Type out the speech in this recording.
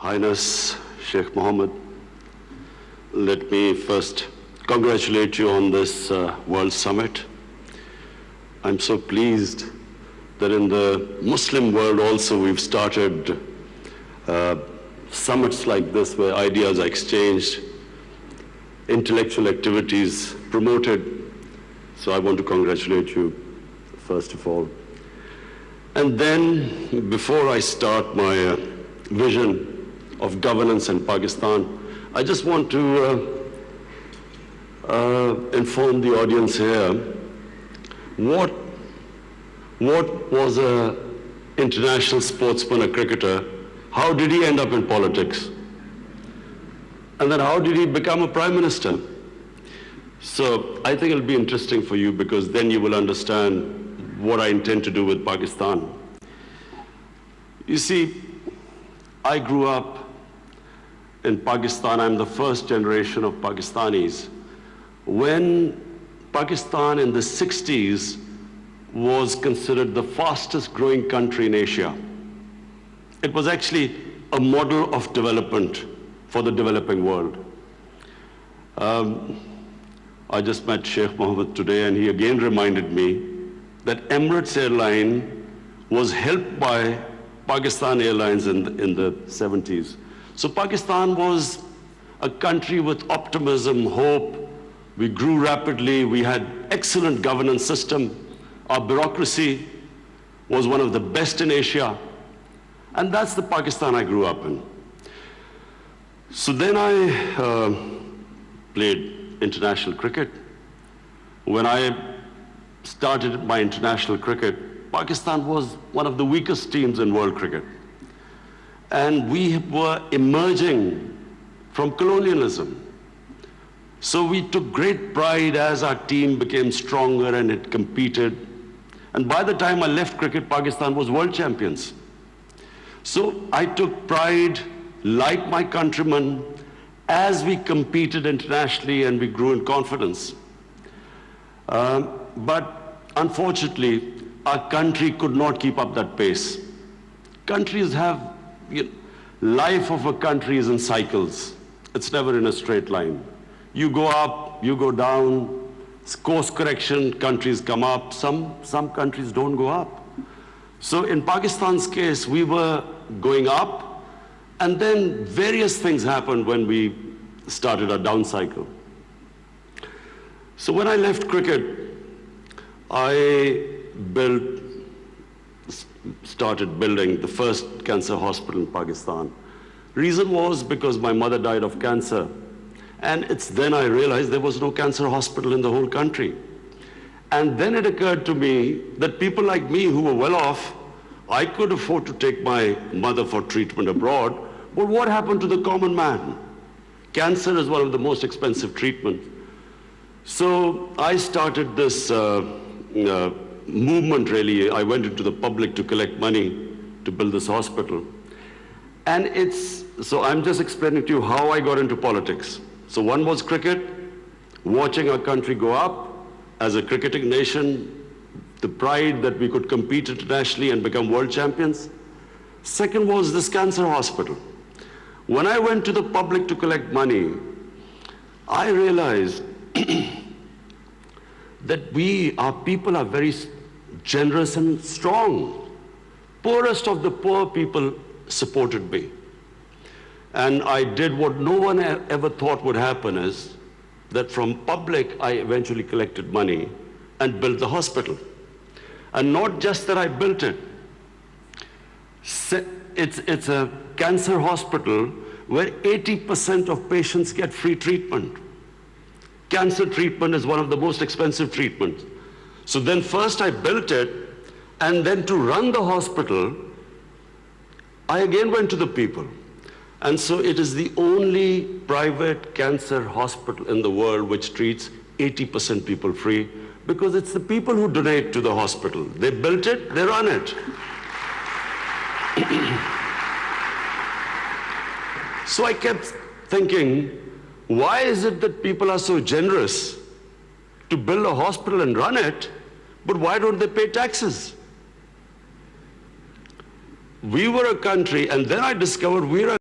Highness Sheikh Mohammed, let me first congratulate you on this World Summit. I'm so pleased that in the Muslim world also we've started summits like this where ideas are exchanged, intellectual activities promoted. So I want to congratulate you first of all. And then before I start my vision of governance in Pakistan, I just want to inform the audience here what was an international sportsman, a cricketer, how did he end up in politics? And then how did he become a prime minister? So I think it'll be interesting for you because then you will understand what I intend to do with Pakistan. You see, I grew up in Pakistan. I'm the first generation of Pakistanis. When Pakistan in the 60s was considered the fastest growing country in Asia. It was actually a model of development for the developing world. I just met Sheikh Mohammed today and he again reminded me that Emirates Airline was helped by Pakistan Airlines in the 70s. So Pakistan was a country with optimism, hope. We grew rapidly. We had excellent governance system. Our bureaucracy was one of the best in Asia. And that's the Pakistan I grew up in. So then I played international cricket. When I started my international cricket, Pakistan was one of the weakest teams in world cricket. And we were emerging from colonialism. So we took great pride as our team became stronger and it competed. And by the time I left cricket, Pakistan was world champions. So I took pride, like my countrymen, as we competed internationally and we grew in confidence. But unfortunately, our country could not keep up that pace. Countries have, life of a country is in cycles. It's never in a straight line. You go up, you go down, course correction, countries come up, some countries don't go up. So in Pakistan's case, we were going up, and then various things happened when we started our down cycle. So when I left cricket, I started building the first cancer hospital in Pakistan. Reason was because my mother died of cancer. And it's then I realized there was no cancer hospital in the whole country. And then it occurred to me that people like me who were well off, I could afford to take my mother for treatment abroad, but what happened to the common man? Cancer is one of the most expensive treatments. So I started this movement really. I went into the public to collect money to build this hospital. And so I'm just explaining to you how I got into politics. So one was cricket, watching our country go up as a cricketing nation, the pride that we could compete internationally and become world champions. Second was this cancer hospital. When I went to the public to collect money, I realized that our people are very generous and strong. Poorest of the poor people supported me. And I did what no one ever thought would happen is that from public, I eventually collected money and built the hospital. And not just that I built it. It's a cancer hospital where 80% of patients get free treatment. Cancer treatment is one of the most expensive treatments. So then first I built it, and then to run the hospital, I again went to the people. And so it is the only private cancer hospital in the world which treats 80% people free, because it's the people who donate to the hospital. They built it, they run it. So I kept thinking, why is it that people are so generous to build a hospital and run it, but why don't they pay taxes? We were a country, and then I discovered we're